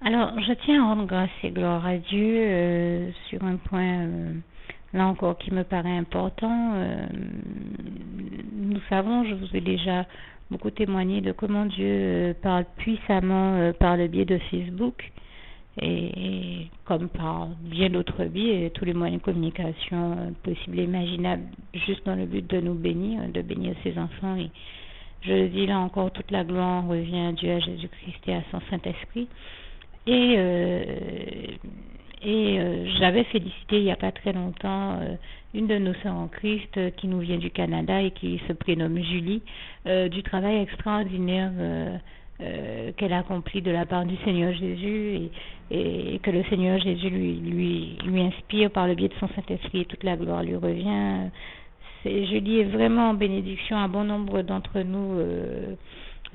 Alors, je tiens à rendre grâce et gloire à Dieu sur un point, là encore, qui me paraît important. Nous savons, je vous ai déjà beaucoup témoigné de comment Dieu parle puissamment par le biais de Facebook et comme par bien d'autres biais, tous les moyens de communication possibles et imaginables, juste dans le but de nous bénir, de bénir ses enfants. Et je le dis là encore, toute la gloire revient à Dieu, à Jésus-Christ et à son Saint-Esprit. Et, j'avais félicité il n'y a pas très longtemps une de nos sœurs en Christ qui nous vient du Canada et qui se prénomme Julie, du travail extraordinaire qu'elle a accompli de la part du Seigneur Jésus et que le Seigneur Jésus lui inspire par le biais de son Saint-Esprit et toute la gloire lui revient. Julie est vraiment en bénédiction à bon nombre d'entre nous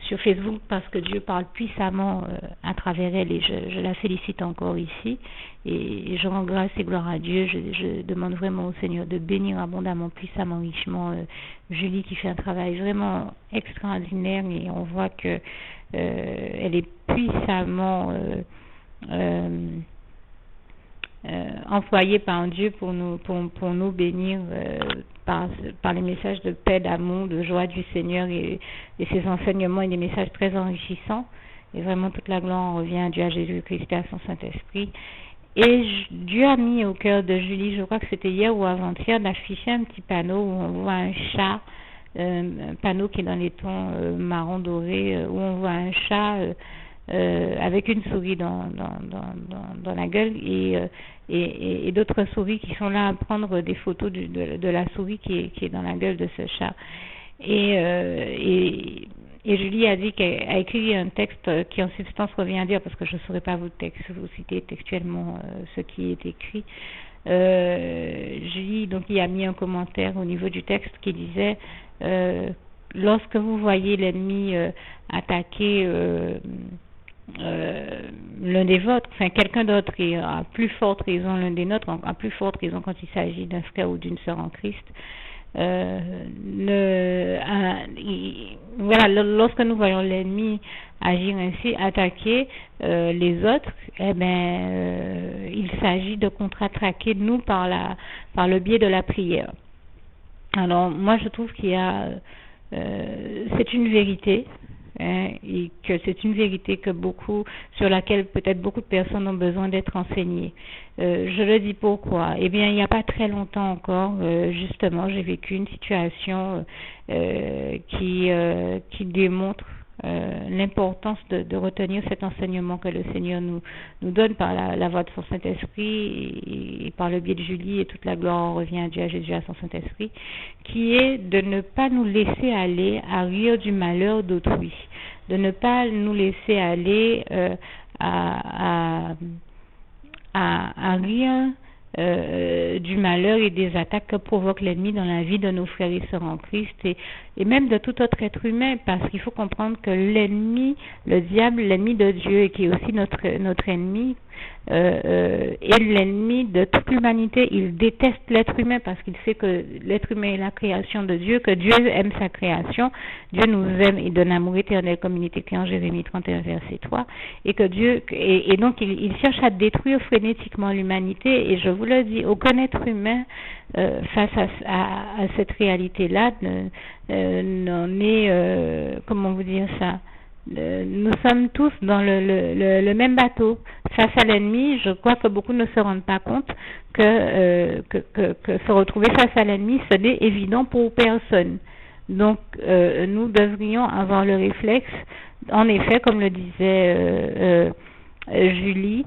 sur Facebook parce que Dieu parle puissamment à travers elle et je la félicite encore ici et je rends grâce et gloire à Dieu. Je demande vraiment au Seigneur de bénir abondamment, puissamment, richement Julie qui fait un travail vraiment extraordinaire et on voit que elle est puissamment employée par Dieu pour nous bénir par les messages de paix, d'amour, de joie du Seigneur et ses enseignements et des messages très enrichissants. Et vraiment toute la gloire revient à Dieu, à Jésus-Christ et à son Saint-Esprit. Et Dieu a mis au cœur de Julie, je crois que c'était hier ou avant-hier, d'afficher un petit panneau où on voit un chat, un panneau qui est dans les tons marron doré, où on voit un chat avec une souris dans la gueule et d'autres souris qui sont là à prendre des photos de la souris qui est dans la gueule de ce chat. Et Julie a dit qu'elle a écrit un texte qui en substance revient à dire, parce que je ne saurais pas vous citer textuellement ce qui est écrit. Julie, donc, il a mis un commentaire au niveau du texte qui disait lorsque vous voyez l'ennemi attaquer l'un des vôtres, enfin quelqu'un d'autre et à plus forte raison l'un des nôtres, à plus forte raison quand il s'agit d'un frère ou d'une sœur en Christ, voilà, lorsque nous voyons l'ennemi agir ainsi, attaquer les autres, il s'agit de contre-attaquer nous par le biais de la prière. Alors moi je trouve qu'il y a c'est une vérité, et que c'est une vérité sur laquelle peut-être beaucoup de personnes ont besoin d'être enseignées. Je le dis pourquoi. Eh bien, il n'y a pas très longtemps encore, justement, j'ai vécu une situation qui démontre l'importance de retenir cet enseignement que le Seigneur nous donne par la voix de son Saint-Esprit et par le biais de Julie, et toute la gloire revient à Dieu, à Jésus, à son Saint-Esprit, qui est de ne pas nous laisser aller à rire du malheur d'autrui, de ne pas nous laisser aller à rire du malheur et des attaques que provoque l'ennemi dans la vie de nos frères et sœurs en Christ et même de tout autre être humain, parce qu'il faut comprendre que l'ennemi, le diable, l'ennemi de Dieu et qui est aussi notre ennemi, est l'ennemi de toute l'humanité. Il déteste l'être humain parce qu'il sait que l'être humain est la création de Dieu, que Dieu aime sa création, Dieu nous aime et donne amour éternel comme il est écrit en Jérémie 31 verset 3, et que Dieu et donc il cherche à détruire frénétiquement l'humanité. Et je vous le dis, aucun être humain face à cette réalité-là n'en est comment vous dire ça, nous sommes tous dans le même bateau face à l'ennemi. Je crois que beaucoup ne se rendent pas compte que se retrouver face à l'ennemi, ce n'est évident pour personne. Donc nous devrions avoir le réflexe, en effet, comme le disait Julie,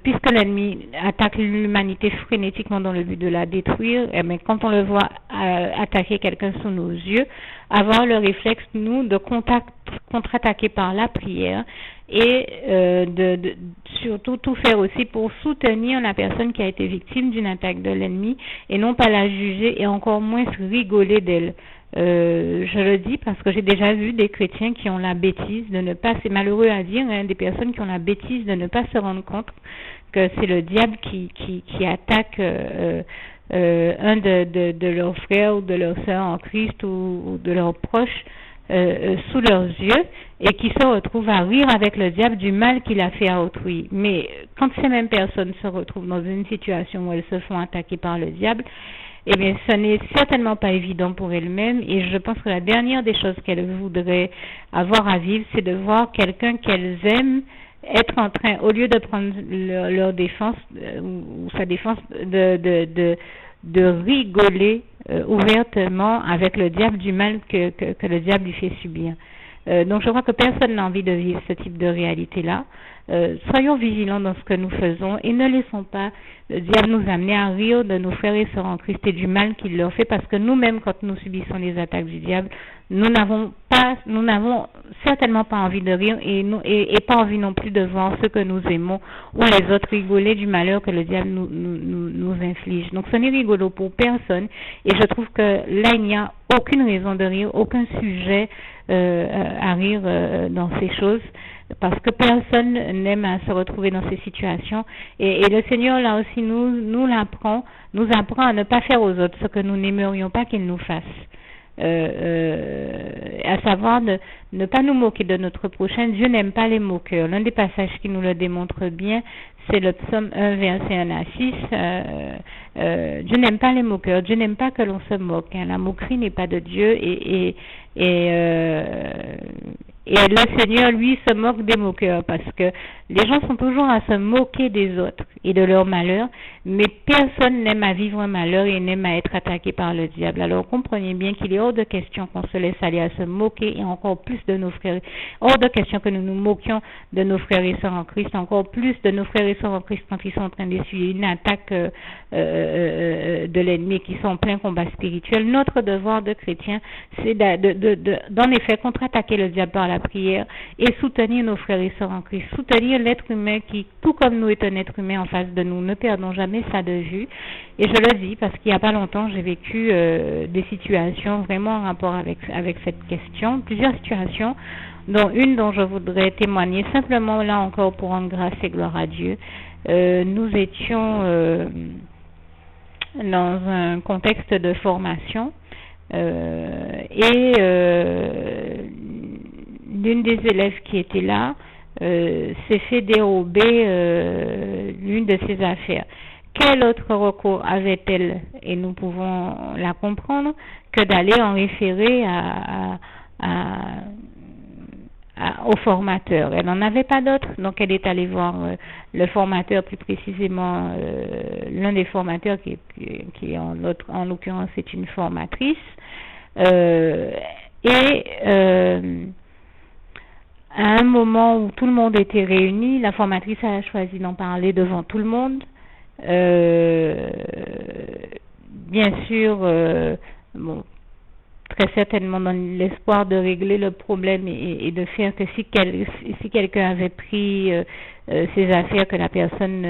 puisque l'ennemi attaque l'humanité frénétiquement dans le but de la détruire, quand on le voit attaquer quelqu'un sous nos yeux, avoir le réflexe, nous, de contre-attaquer par la prière et surtout tout faire aussi pour soutenir la personne qui a été victime d'une attaque de l'ennemi et non pas la juger et encore moins rigoler d'elle. Je le dis parce que j'ai déjà vu des chrétiens qui ont la bêtise de ne pas, c'est malheureux à dire, des personnes qui ont la bêtise de ne pas se rendre compte que c'est le diable qui attaque un de leurs frères ou de leurs sœurs en Christ ou de leurs proches sous leurs yeux et qui se retrouvent à rire avec le diable du mal qu'il a fait à autrui. Mais quand ces mêmes personnes se retrouvent dans une situation où elles se font attaquer par le diable, eh bien, ce n'est certainement pas évident pour elles-mêmes et je pense que la dernière des choses qu'elles voudraient avoir à vivre, c'est de voir quelqu'un qu'elles aiment être en train, au lieu de prendre leur défense ou sa défense, de rigoler ouvertement avec le diable du mal que le diable lui fait subir. Donc je crois que personne n'a envie de vivre ce type de réalité-là. Soyons vigilants dans ce que nous faisons et ne laissons pas le diable nous amener à rire de nos frères et sœurs en Christ et du mal qu'il leur fait, parce que nous-mêmes, quand nous subissons les attaques du diable, nous n'avons certainement pas envie de rire et pas envie non plus de voir ceux que nous aimons ou les autres rigoler du malheur que le diable nous inflige. Donc ce n'est rigolo pour personne et je trouve que là il n'y a aucune raison de rire, aucun sujet à rire dans ces choses, parce que personne n'aime à se retrouver dans ces situations et le Seigneur là aussi nous apprend à ne pas faire aux autres ce que nous n'aimerions pas qu'ils nous fassent. À savoir ne pas nous moquer de notre prochain. Dieu n'aime pas les moqueurs. L'un des passages qui nous le démontre bien, c'est le psaume 1, verset 1 à 6. Dieu n'aime pas les moqueurs. Dieu n'aime pas que l'on se moque. La moquerie n'est pas de Dieu et le Seigneur, lui, se moque des moqueurs, parce que les gens sont toujours à se moquer des autres et de leur malheur, mais personne n'aime à vivre un malheur et n'aime à être attaqué par le diable. Alors comprenez bien qu'il est hors de question qu'on se laisse aller à se moquer, et encore plus de nos frères, hors de question que nous nous moquions de nos frères et sœurs en Christ, encore plus de nos frères et sœurs en Christ quand ils sont en train d'essuyer une attaque de l'ennemi, qui sont en plein combat spirituel. Notre devoir de chrétien, c'est d'en effet contre-attaquer le diable par la prière et soutenir nos frères et sœurs en Christ, soutenir l'être humain qui, tout comme nous, est un être humain en face de nous. Ne perdons jamais ça de vue. Et je le dis parce qu'il n'y a pas longtemps, j'ai vécu des situations vraiment en rapport avec cette question, plusieurs situations, dont une dont je voudrais témoigner simplement là encore pour rendre grâce et gloire à Dieu. Nous étions dans un contexte de formation l'une des élèves qui était là s'est fait dérober l'une de ses affaires. Quel autre recours avait-elle, et nous pouvons la comprendre, que d'aller en référer au formateur. Elle n'en avait pas d'autre, donc elle est allée voir le formateur, plus précisément l'un des formateurs qui en l'occurrence est une formatrice, à un moment où tout le monde était réuni, la formatrice a choisi d'en parler devant tout le monde. Bien sûr, très certainement dans l'espoir de régler le problème et de faire que si quelqu'un avait pris ses affaires, que la personne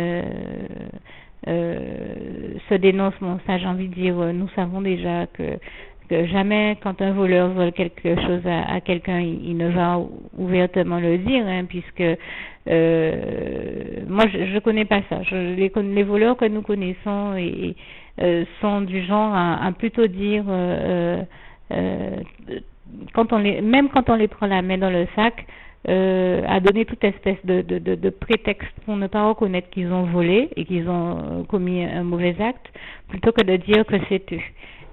se dénonce. Bon, ça j'ai envie de dire, nous savons déjà que jamais quand un voleur vole quelque chose à quelqu'un, il ne va ouvertement le dire, puisque moi je connais pas ça. Les voleurs que nous connaissons sont du genre à plutôt dire même quand on les prend la main dans le sac, à donner toute espèce de prétexte pour ne pas reconnaître qu'ils ont volé et qu'ils ont commis un mauvais acte, plutôt que de dire que c'est eux.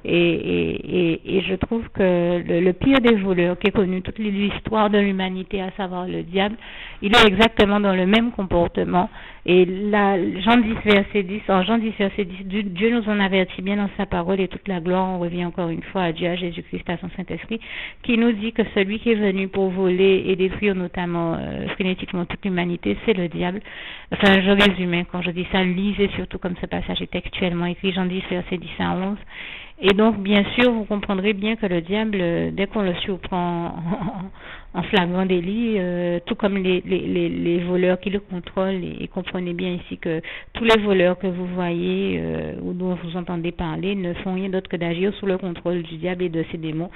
Et je trouve que le pire des voleurs qui est connu toute l'histoire de l'humanité, à savoir le diable, il est exactement dans le même comportement. Et là, Jean 10 verset 10, Dieu nous en avertit bien dans sa parole, et toute la gloire, on revient encore une fois à Dieu, à Jésus-Christ, à son Saint-Esprit, qui nous dit que celui qui est venu pour voler et détruire notamment frénétiquement toute l'humanité, c'est le diable. Enfin, je résume, quand je dis ça, lisez surtout comme ce passage est textuellement écrit, Jean 10 verset 10 à 11. Et donc, bien sûr, vous comprendrez bien que le diable, dès qu'on le surprend en flagrant délit, tout comme les voleurs qui le contrôlent. Et comprenez bien ici que tous les voleurs que vous voyez ou dont vous entendez parler ne font rien d'autre que d'agir sous le contrôle du diable et de ses démons.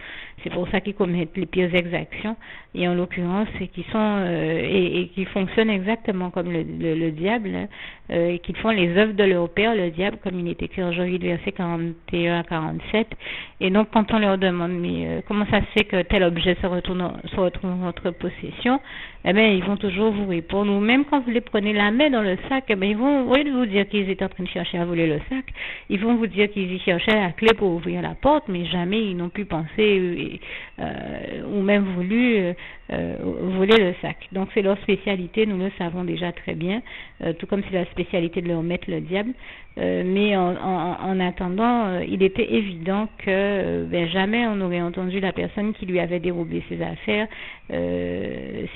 C'est pour ça qu'ils commettent les pires exactions. Et en l'occurrence, c'est qu'ils sont et qui fonctionnent exactement comme le diable, hein, et qu'ils font les œuvres de leur père, le diable, comme il est écrit en Joël verset 41 à 47. Et donc, quand on leur demande, mais comment ça se fait que tel objet se retrouve en votre possession, eh bien, ils vont toujours vous répondre. Ou même quand vous les prenez la main dans le sac, eh bien, ils vont, au lieu de vous dire qu'ils étaient en train de chercher à voler le sac, ils vont vous dire qu'ils y cherchaient la clé pour ouvrir la porte, mais jamais ils n'ont pu penser ou même voulu voler le sac. Donc, c'est leur spécialité, nous le savons déjà très bien, tout comme c'est la spécialité de leur maître, le diable. Mais en attendant, il était évident que jamais on n'aurait entendu la personne qui lui avait dérobé ses affaires,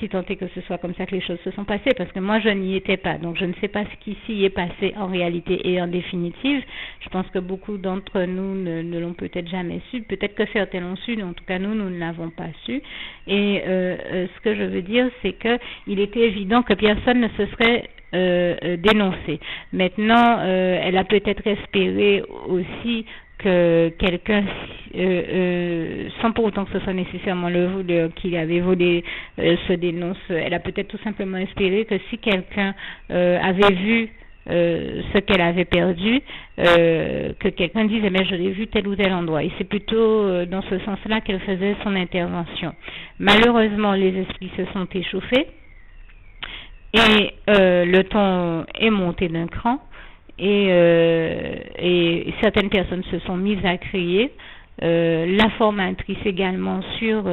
si tant est que ce soit comme ça que les choses se sont passées, parce que moi je n'y étais pas, donc je ne sais pas ce qui s'y est passé en réalité et en définitive. Je pense que beaucoup d'entre nous ne l'ont peut-être jamais su, peut-être que certains l'ont su, mais en tout cas nous ne l'avons pas su. Et ce que je veux dire, c'est que il était évident que personne ne se serait dénoncé. Maintenant, elle a peut-être espéré aussi que quelqu'un, sans pour autant que ce soit nécessairement le voleur qui avait volé, se dénonce. Elle a peut-être tout simplement espéré que si quelqu'un avait vu ce qu'elle avait perdu, que quelqu'un disait mais je l'ai vu tel ou tel endroit, et c'est plutôt dans ce sens-là qu'elle faisait son intervention. Malheureusement, les esprits se sont échauffés et le ton est monté d'un cran, et certaines personnes se sont mises à crier. La formatrice également sur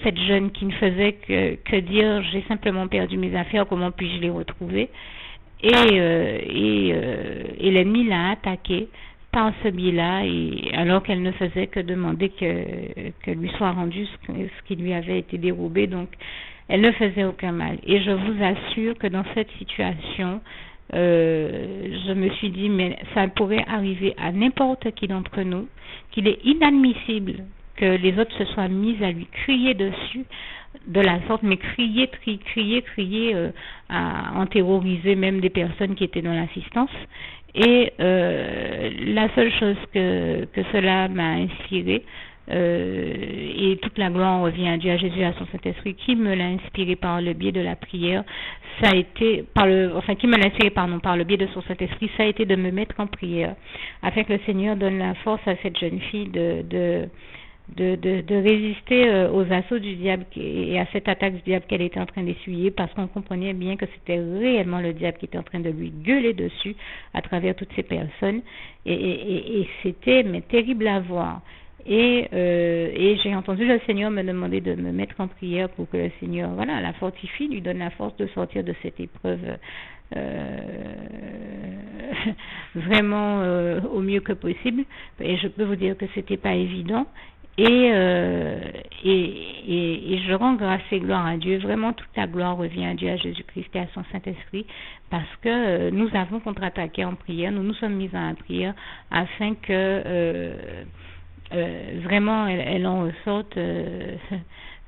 cette jeune qui ne faisait que dire j'ai simplement perdu mes affaires, comment puis-je les retrouver, et l'ennemi l'a attaqué par ce biais-là, et alors qu'elle ne faisait que demander que lui soit rendu ce qui lui avait été dérobé. Donc elle ne faisait aucun mal. Et je vous assure que dans cette situation, je me suis dit, mais ça pourrait arriver à n'importe qui d'entre nous, qu'il est inadmissible que les autres se soient mis à lui crier dessus de la sorte, mais crier, à en terroriser même des personnes qui étaient dans l'assistance. Et la seule chose que cela m'a inspiré, et toute la gloire revient à Dieu, à Jésus, à son Saint-Esprit, qui me l'a inspiré par le biais de la prière, ça a été, par le biais de son Saint-Esprit, ça a été de me mettre en prière, afin que le Seigneur donne la force à cette jeune fille de résister aux assauts du diable et à cette attaque du diable qu'elle était en train d'essuyer, parce qu'on comprenait bien que c'était réellement le diable qui était en train de lui gueuler dessus à travers toutes ces personnes, et c'était terrible à voir. Et j'ai entendu le Seigneur me demander de me mettre en prière pour que le Seigneur, la fortifie, lui donne la force de sortir de cette épreuve vraiment au mieux que possible. Et je peux vous dire que c'était pas évident. Et je rends grâce et gloire à Dieu. Vraiment, toute la gloire revient à Dieu, à Jésus-Christ et à son Saint-Esprit, parce que nous avons contre-attaqué en prière, nous nous sommes mis en prière afin que vraiment elle en ressorte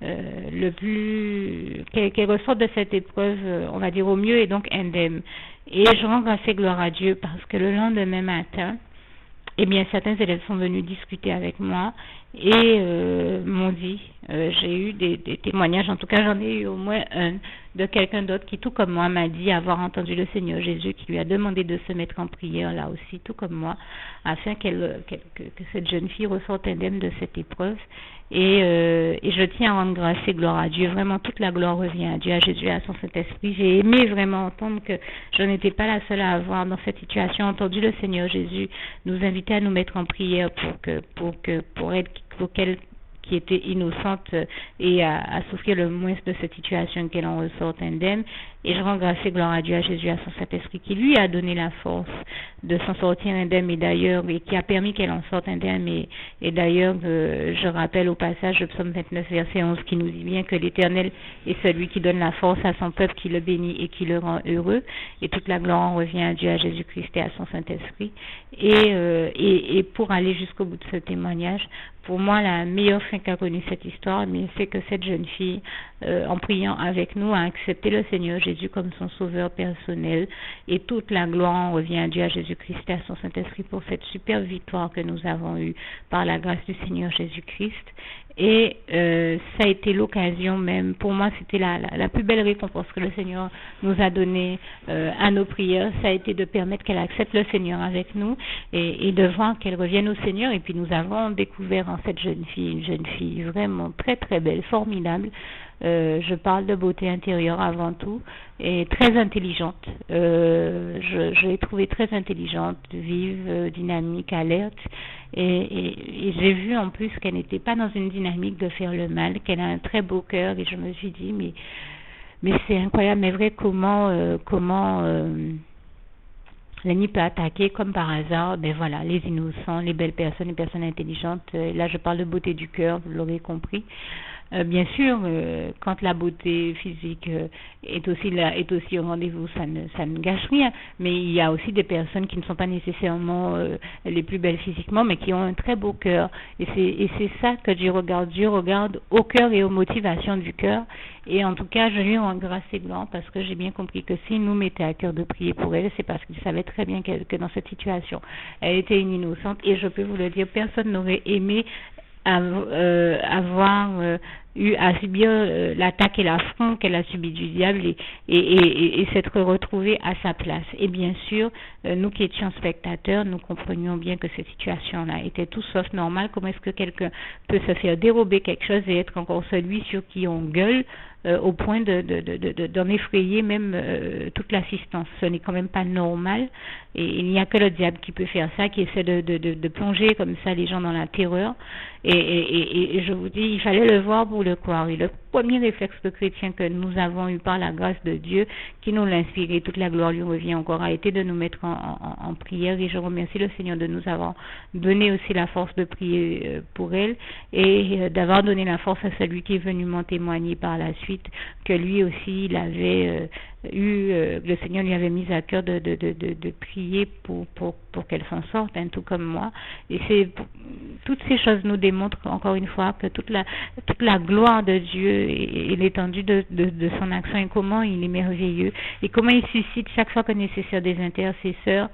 le plus, qu'elle ressorte de cette épreuve, on va dire au mieux, et donc indemne. Et je rends grâce et gloire à Dieu parce que le lendemain matin, eh bien, certains élèves sont venus discuter avec moi et m'ont dit, j'ai eu des témoignages, en tout cas j'en ai eu au moins un, de quelqu'un d'autre qui, tout comme moi, m'a dit avoir entendu le Seigneur Jésus, qui lui a demandé de se mettre en prière là aussi, tout comme moi, afin que cette jeune fille ressorte indemne de cette épreuve. Et je tiens à rendre grâce et gloire à Dieu. Vraiment, toute la gloire revient à Dieu, à Jésus, à son Saint-Esprit. J'ai aimé vraiment entendre que je n'étais pas la seule à avoir dans cette situation entendu le Seigneur Jésus nous inviter à nous mettre en prière pour qu'elle qui était innocente et à souffrir le moins de cette situation, qu'elle en ressorte indemne. Et je rends grâce et gloire à Dieu, à Jésus, à son Saint-Esprit, qui lui a donné la force de s'en sortir indemne, et d'ailleurs, et qui a permis qu'elle en sorte indemne. Et d'ailleurs, je rappelle au passage le psaume 29, verset 11, qui nous dit bien que l'Éternel est celui qui donne la force à son peuple, qui le bénit et qui le rend heureux. Et toute la gloire en revient à Dieu, à Jésus-Christ et à son Saint-Esprit. Et pour aller jusqu'au bout de ce témoignage, pour moi, la meilleure fin qu'a connue cette histoire, mais c'est que cette jeune fille, en priant avec nous, a accepté le Seigneur Jésus comme son sauveur personnel. Et toute la gloire en revient à Dieu, à Jésus-Christ et à son Saint-Esprit pour cette superbe victoire que nous avons eue par la grâce du Seigneur Jésus-Christ. Et ça a été l'occasion même, pour moi c'était la plus belle récompense que le Seigneur nous a donnée à nos prières, ça a été de permettre qu'elle accepte le Seigneur avec nous et de voir qu'elle revienne au Seigneur. Et puis nous avons découvert en cette jeune fille, une jeune fille vraiment très très belle, formidable. Je parle de beauté intérieure avant tout et très intelligente. Je l'ai trouvée très intelligente, vive, dynamique, alerte et j'ai vu en plus qu'elle n'était pas dans une dynamique de faire le mal, qu'elle a un très beau cœur et je me suis dit mais c'est incroyable, mais vrai comment l'ennemi peut attaquer comme par hasard, ben voilà, les innocents, les belles personnes, les personnes intelligentes. Là, je parle de beauté du cœur, vous l'aurez compris. Bien sûr, quand la beauté physique est aussi au rendez-vous, ça ne gâche rien. Mais il y a aussi des personnes qui ne sont pas nécessairement les plus belles physiquement, mais qui ont un très beau cœur. Et c'est ça que Dieu regarde. Dieu regarde au cœur et aux motivations du cœur. Et en tout cas, je lui rends grâce et gloire parce que j'ai bien compris que s'il nous mettait à cœur de prier pour elle, c'est parce qu'il savait très bien que dans cette situation, elle était une innocente. Et je peux vous le dire, personne n'aurait aimé avoir eu à subir l'attaque et l'affront qu'elle a subi du diable et s'être retrouvée à sa place. Et bien sûr, nous qui étions spectateurs, nous comprenions bien que cette situation-là était tout sauf normale. Comment est-ce que quelqu'un peut se faire dérober quelque chose et être encore celui sur qui on gueule au point d'en effrayer même toute l'assistance? Ce n'est quand même pas normal et il n'y a que le diable qui peut faire ça, qui essaie de plonger comme ça les gens dans la terreur et je vous dis, il fallait le voir pour le croire. Et le premier réflexe de chrétien que nous avons eu par la grâce de Dieu, qui nous l'a inspiré, toute la gloire lui revient encore, a été de nous mettre en prière. Et je remercie le Seigneur de nous avoir donné aussi la force de prier pour elle et d'avoir donné la force à celui qui est venu m'en témoigner par la suite, que lui aussi il avait le Seigneur lui avait mis à cœur de prier pour qu'elle s'en sorte, hein, tout comme moi. Et toutes ces choses nous démontrent encore une fois que toute la gloire de Dieu et l'étendue de son action et comment il est merveilleux et comment il suscite chaque fois que nécessaire des intercesseurs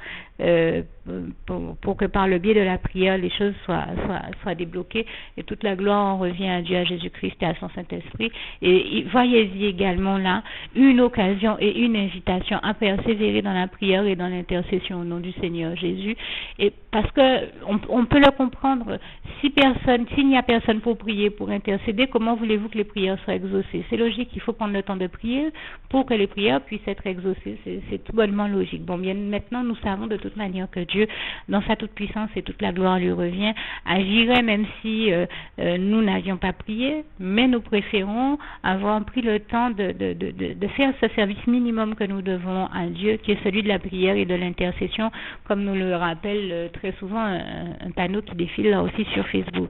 pour que par le biais de la prière les choses soient débloquées. Et toute la gloire en revient à Dieu, à Jésus-Christ et à son Saint-Esprit. Et voyez-y également là une occasion et une invitation à persévérer dans la prière et dans l'intercession au nom du Seigneur Jésus. Et parce que on peut le comprendre, s'il n'y a personne pour prier, pour intercéder, comment voulez-vous que les prières soient exaucées? C'est logique, il faut prendre le temps de prier pour que les prières puissent être exaucées. C'est tout bonnement logique. Bon, bien maintenant nous savons de toute manière que Dieu, dans sa toute puissance et toute la gloire lui revient, agirait même si nous n'avions pas prié, mais nous préférons avoir pris le temps de faire ce service minimum que nous devons à Dieu, qui est celui de la prière et de l'intercession, comme nous le rappelle très souvent un panneau qui défile là aussi sur Facebook.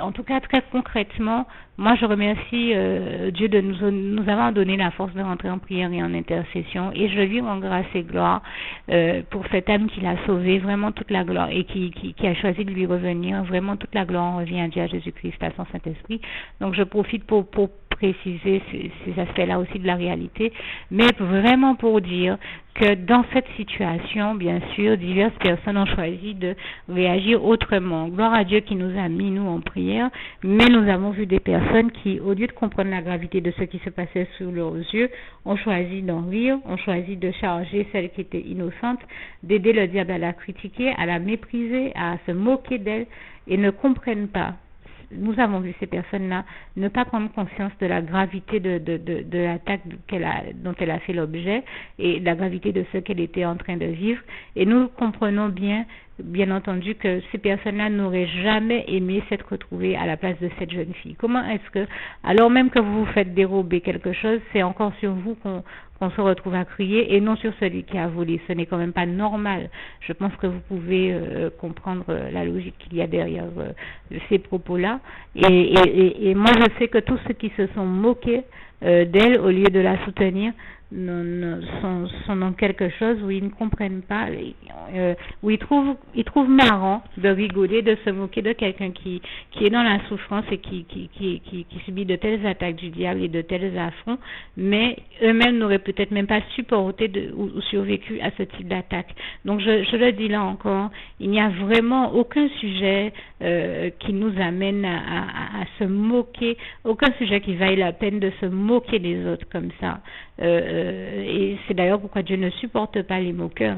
En tout cas, très concrètement, moi je remercie Dieu de nous avoir donné la force de rentrer en prière et en intercession, et je lui rends grâce et gloire pour cette âme qui l'a sauvée, vraiment toute la gloire, et qui a choisi de lui revenir, vraiment toute la gloire en revient à Dieu, à Jésus-Christ, à son Saint-Esprit. Donc je profite pour préciser ces aspects-là aussi de la réalité, mais vraiment pour dire que dans cette situation, bien sûr, diverses personnes ont choisi de réagir autrement. Gloire à Dieu qui nous a mis, nous, en prière, mais nous avons vu des personnes qui, au lieu de comprendre la gravité de ce qui se passait sous leurs yeux, ont choisi d'en rire, ont choisi de charger celle qui était innocente, d'aider le diable à la critiquer, à la mépriser, à se moquer d'elle, et ne comprennent pas. Nous avons vu ces personnes-là ne pas prendre conscience de la gravité de l'attaque dont elle a fait l'objet et de la gravité de ce qu'elle était en train de vivre. Et nous comprenons bien entendu, que ces personnes-là n'auraient jamais aimé s'être retrouvées à la place de cette jeune fille. Comment est-ce que, alors même que vous vous faites dérober quelque chose, c'est encore sur vous qu'on se retrouve à crier et non sur celui qui a volé? Ce n'est quand même pas normal. Je pense que vous pouvez comprendre la logique qu'il y a derrière ces propos-là. Et moi, je sais que tous ceux qui se sont moqués d'elle, au lieu de la soutenir, sont dans quelque chose où ils ne comprennent pas, où ils trouvent marrant de rigoler, de se moquer de quelqu'un qui est dans la souffrance et qui subit de telles attaques du diable et de tels affronts, mais eux-mêmes n'auraient peut-être même pas supporté ou survécu à ce type d'attaque. Donc je le dis là encore, il n'y a vraiment aucun sujet qui nous amène à se moquer, aucun sujet qui vaille la peine de se moquer des autres comme ça. Et c'est d'ailleurs pourquoi Dieu ne supporte pas les moqueurs,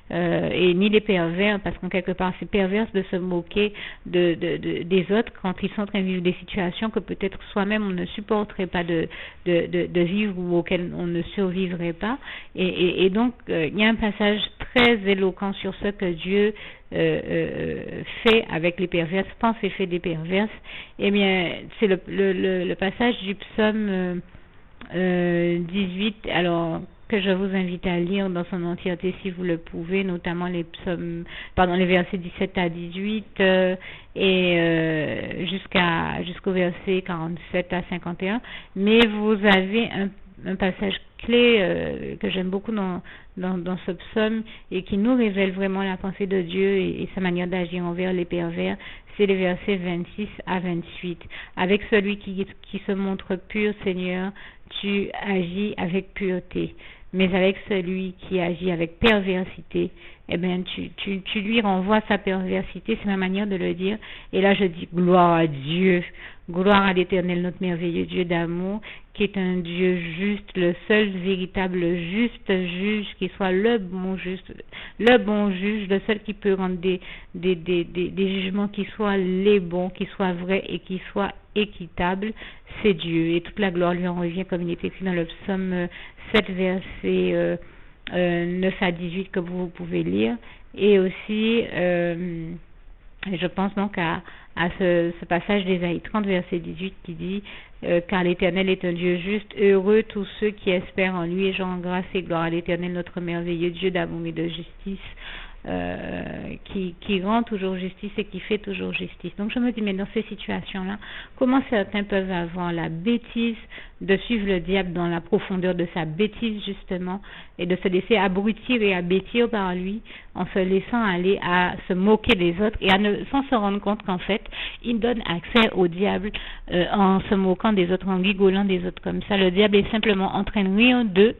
et ni les pervers, parce qu'en quelque part c'est pervers de se moquer des autres quand ils sont en train de vivre des situations que peut-être soi-même on ne supporterait pas de vivre ou auxquelles on ne survivrait pas. Et donc il y a un passage très éloquent sur ce que Dieu fait avec les perverses, pense et fait des perverses. Eh bien, c'est le passage du psaume 18, alors que je vous invite à lire dans son entièreté si vous le pouvez, notamment les versets 17 à 18 et jusqu'au verset 47 à 51. Mais vous avez un passage clé que j'aime beaucoup dans ce psaume et qui nous révèle vraiment la pensée de Dieu et sa manière d'agir envers les pervers. C'est les versets 26 à 28. Avec celui qui se montre pur, Seigneur, tu agis avec pureté. Mais avec celui qui agit avec perversité, eh bien, tu lui renvoies sa perversité, c'est ma manière de le dire. Et là, je dis gloire à Dieu, gloire à l'Éternel, notre merveilleux Dieu d'amour, qui est un Dieu juste, le seul véritable juste juge, qui soit le bon juge, le seul qui peut rendre des jugements qui soient les bons, qui soient vrais et qui soient équitables, c'est Dieu. Et toute la gloire lui en revient, comme il est écrit dans le psaume 7, verset 9 à 18 que vous pouvez lire. Et aussi, je pense donc à ce passage d'Ésaïe 30, verset 18 qui dit car l'Éternel est un Dieu juste, heureux tous ceux qui espèrent en lui, et je rends grâce et gloire à l'Éternel, notre merveilleux Dieu d'amour et de justice, qui rend toujours justice et qui fait toujours justice. Donc je me dis, mais dans ces situations-là, comment certains peuvent avoir la bêtise de suivre le diable dans la profondeur de sa bêtise justement, et de se laisser abrutir et abêtir par lui, en se laissant aller à se moquer des autres et sans se rendre compte qu'en fait, il donne accès au diable en se moquant des autres, en rigolant des autres comme ça. Le diable est simplement en train de rire d'eux,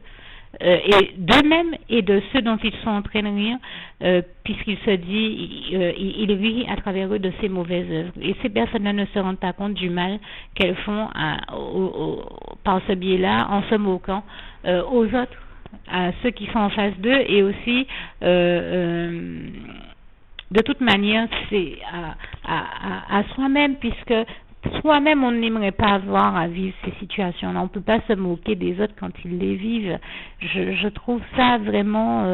et d'eux-mêmes et de ceux dont ils sont en train de rire, puisqu'il se dit, il rit à travers eux de ses mauvaises œuvres. Et ces personnes-là ne se rendent pas compte du mal qu'elles font par ce biais-là, en se moquant aux autres, à ceux qui sont en face d'eux, et aussi de toute manière, c'est à soi-même, puisque soi-même, on n'aimerait pas avoir à vivre ces situations-là. On ne peut pas se moquer des autres quand ils les vivent. Je trouve ça vraiment...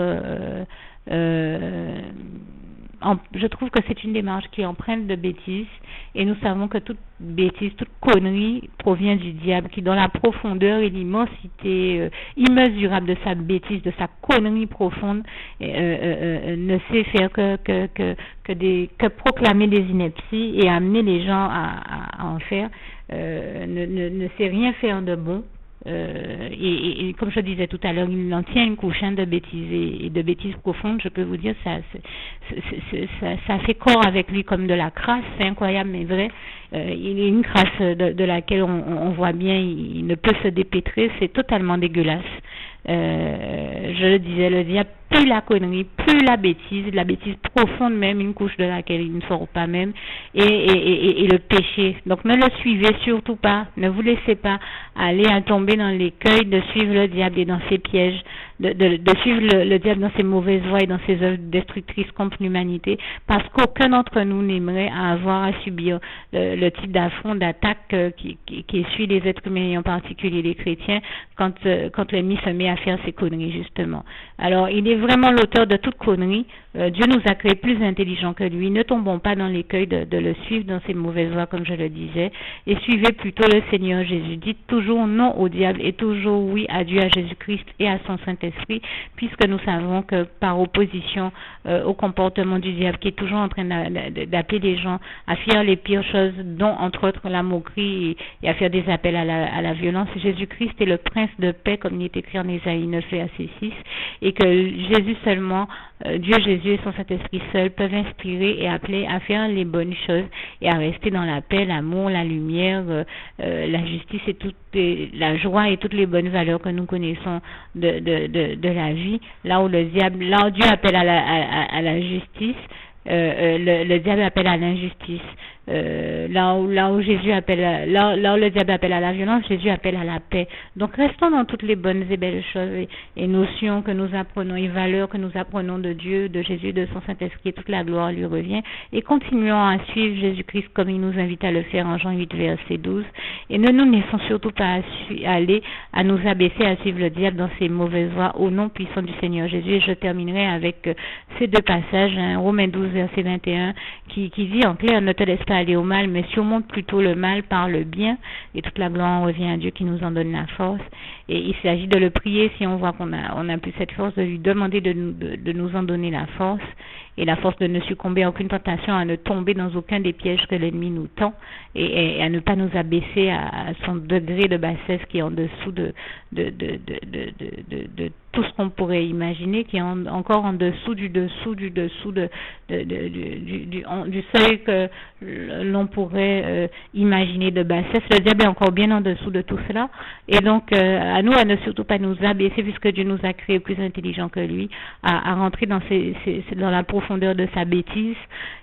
je trouve que c'est une démarche qui est empreinte de bêtise, et nous savons que toute bêtise, toute connerie provient du diable, qui dans la profondeur et l'immensité immesurable de sa bêtise, de sa connerie profonde, ne sait faire que proclamer des inepties et amener les gens à en faire, ne sait rien faire de bon. Et comme je disais tout à l'heure, il en tient une couche de bêtises et de bêtises profondes. Je peux vous dire, ça fait corps avec lui comme de la crasse. C'est incroyable mais vrai. Il est une crasse de laquelle on voit bien, il ne peut se dépêtrer. C'est totalement dégueulasse. Je le disais, le diable plus la connerie, plus la bêtise profonde même, une couche de laquelle il ne sort pas même, et le péché. Donc ne le suivez surtout pas, ne vous laissez pas aller à tomber dans l'écueil de suivre le diable et dans ses pièges, de suivre le diable dans ses mauvaises voies et dans ses œuvres destructrices contre l'humanité, parce qu'aucun d'entre nous n'aimerait avoir à subir le type d'affront, d'attaque qui essuie les êtres humains, et en particulier les chrétiens, quand l'ennemi se met à faire ses conneries justement. Alors il est vraiment l'auteur de toute connerie. Dieu nous a créés plus intelligents que lui. Ne tombons pas dans l'écueil de le suivre dans ses mauvaises voies, comme je le disais, et suivez plutôt le Seigneur Jésus. Dites toujours non au diable et toujours oui à Dieu, à Jésus-Christ et à son Saint-Esprit, puisque nous savons que par opposition au comportement du diable, qui est toujours en train d'appeler les gens à faire les pires choses, dont entre autres la moquerie et à faire des appels à la violence, Jésus-Christ est le prince de paix, comme il est écrit en Ésaïe 9, verset 6, et que Jésus seulement, Dieu Jésus et son Saint-Esprit seul peuvent inspirer et appeler à faire les bonnes choses et à rester dans la paix, l'amour, la lumière, la justice et la joie et toutes les bonnes valeurs que nous connaissons de la vie. Là où le diable, là où Dieu appelle à la justice, le diable appelle à l'injustice. Là où Jésus appelle, là où le diable appelle à la violence, Jésus appelle à la paix. Donc restons dans toutes les bonnes et belles choses et notions que nous apprenons et valeurs que nous apprenons de Dieu, de Jésus, de son Saint-Esprit, et toute la gloire lui revient. Et continuons à suivre Jésus-Christ comme il nous invite à le faire en Jean 8, verset 12. Et ne nous laissons surtout pas aller à nous abaisser à suivre le diable dans ses mauvaises voies au nom puissant du Seigneur Jésus. Et je terminerai avec ces deux passages, Romains 12, verset 21, qui dit en clair, ne te laisse pas aller au mal, mais surmonte plutôt le mal par le bien, et toute la gloire revient à Dieu qui nous en donne la force. Et il s'agit de le prier si on voit qu'on a plus cette force, de lui demander de nous en donner la force, et la force de ne succomber à aucune tentation, à ne tomber dans aucun des pièges que l'ennemi nous tend, et à ne pas nous abaisser à son degré de bassesse qui est en dessous de tout ce qu'on pourrait imaginer, qui est encore en dessous du seuil que l'on pourrait imaginer de bassesse. Le diable est encore bien en dessous de tout cela, et donc à nous à ne surtout pas nous abaisser, puisque Dieu nous a créés plus intelligents que lui, à rentrer dans la profondeur de sa bêtise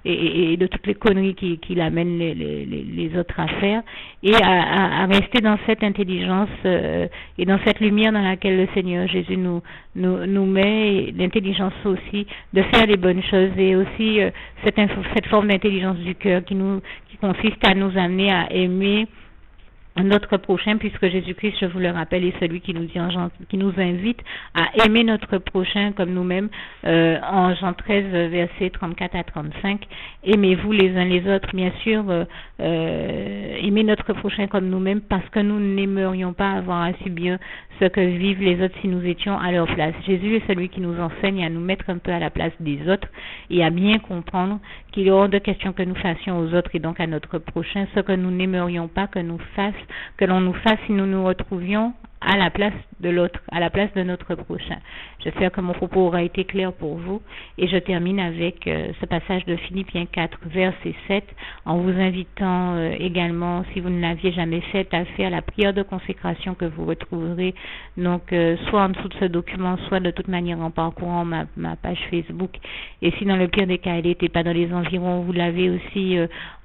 et de toutes les conneries qu'il amène les autres à faire, et à rester dans cette intelligence et dans cette lumière dans laquelle le Seigneur Jésus nous met, l'intelligence aussi de faire les bonnes choses, et aussi cette forme d'intelligence du cœur qui consiste à nous amener à aimer notre prochain, puisque Jésus-Christ, je vous le rappelle, est celui qui nous invite à aimer notre prochain comme nous-mêmes, en Jean 13, versets 34 à 35. Aimez-vous les uns les autres, bien sûr, aimer notre prochain comme nous-mêmes, parce que nous n'aimerions pas avoir à subir ce que vivent les autres si nous étions à leur place. Jésus est celui qui nous enseigne à nous mettre un peu à la place des autres et à bien comprendre qu'il est hors de question que nous fassions aux autres et donc à notre prochain ce que nous n'aimerions pas que l'on nous fasse si nous nous retrouvions à la place de l'autre, à la place de notre prochain. J'espère que mon propos aura été clair pour vous, et je termine avec ce passage de Philippiens 4, verset 7, en vous invitant également, si vous ne l'aviez jamais fait, à faire la prière de consécration que vous retrouverez donc soit en dessous de ce document, soit de toute manière en parcourant ma page Facebook. Et si dans le pire des cas, elle n'était pas dans les environs, vous l'avez aussi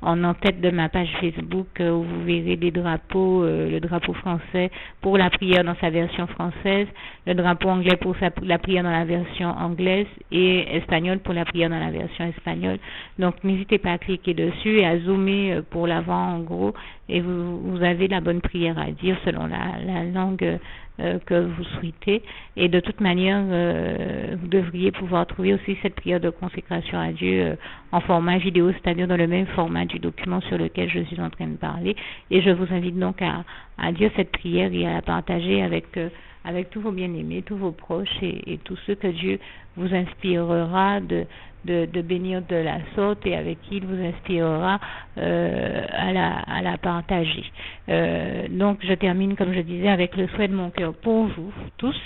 en tête de ma page Facebook, où vous verrez des drapeaux, le drapeau français pour la prière dans sa version française, le drapeau anglais pour la prière dans la version anglaise, et espagnol pour la prière dans la version espagnole. Donc n'hésitez pas à cliquer dessus et à zoomer pour la voir en gros, et vous avez la bonne prière à dire selon la langue que vous souhaitez. Et de toute manière, vous devriez pouvoir trouver aussi cette prière de consécration à Dieu en format vidéo, c'est-à-dire dans le même format du document sur lequel je suis en train de parler. Et je vous invite donc à dire cette prière et à la partager avec tous vos bien-aimés, tous vos proches et tous ceux que Dieu vous inspirera de bénir de la sorte, et avec qui il vous inspirera à la partager. Donc je termine, comme je disais, avec le souhait de mon cœur pour vous tous.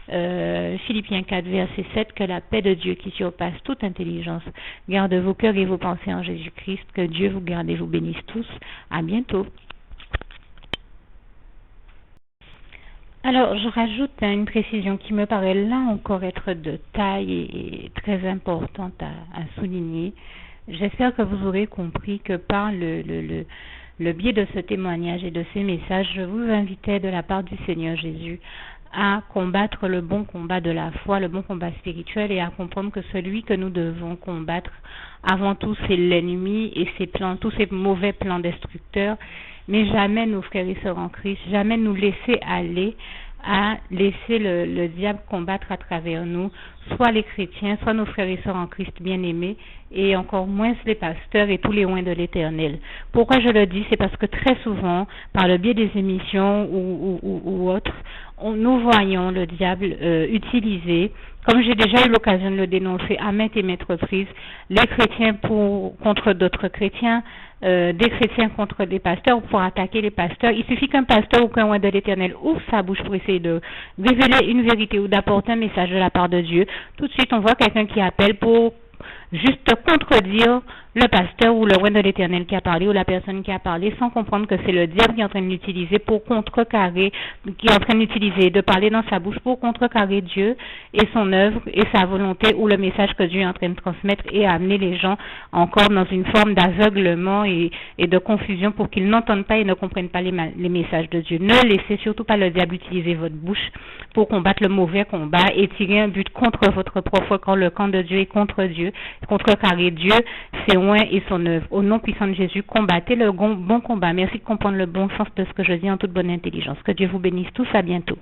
Philippiens 4, verset 7, que la paix de Dieu qui surpasse toute intelligence garde vos cœurs et vos pensées en Jésus-Christ. Que Dieu vous garde et vous bénisse tous. À bientôt. Alors, je rajoute une précision qui me paraît là encore être de taille et très importante à souligner. J'espère que vous aurez compris que par le biais de ce témoignage et de ces messages, je vous invitais de la part du Seigneur Jésus à combattre le bon combat de la foi, le bon combat spirituel, et à comprendre que celui que nous devons combattre avant tout, c'est l'ennemi et ses plans, tous ces mauvais plans destructeurs. Mais jamais, nos frères et sœurs en Christ, jamais nous laisser aller à laisser le diable combattre à travers nous, soit les chrétiens, soit nos frères et sœurs en Christ bien-aimés, et encore moins les pasteurs et tous les oints de l'Éternel. Pourquoi je le dis? C'est parce que très souvent, par le biais des émissions ou autres, nous voyons le diable utiliser, comme j'ai déjà eu l'occasion de le dénoncer à maintes et maintes reprises, les chrétiens contre d'autres chrétiens, des chrétiens contre des pasteurs pour attaquer les pasteurs. Il suffit qu'un pasteur ou qu'un oint de l'Éternel ouvre sa bouche pour essayer de révéler une vérité ou d'apporter un message de la part de Dieu. Tout de suite, on voit quelqu'un qui appelle pour juste contredire le pasteur ou le roi de l'Éternel qui a parlé ou la personne qui a parlé sans comprendre que c'est le diable qui est en train de l'utiliser pour contrecarrer, qui est en train d'utiliser, de parler dans sa bouche pour contrecarrer Dieu et son œuvre et sa volonté ou le message que Dieu est en train de transmettre et amener les gens encore dans une forme d'aveuglement et de confusion pour qu'ils n'entendent pas et ne comprennent pas les messages de Dieu. Ne laissez surtout pas le diable utiliser votre bouche pour combattre le mauvais combat et tirer un but contre votre propre corps. Le camp de Dieu est contre Dieu, contrecarrer Dieu, c'est loin et son œuvre. Au nom puissant de Jésus, combattez le bon combat. Merci de comprendre le bon sens de ce que je dis en toute bonne intelligence. Que Dieu vous bénisse tous. À bientôt.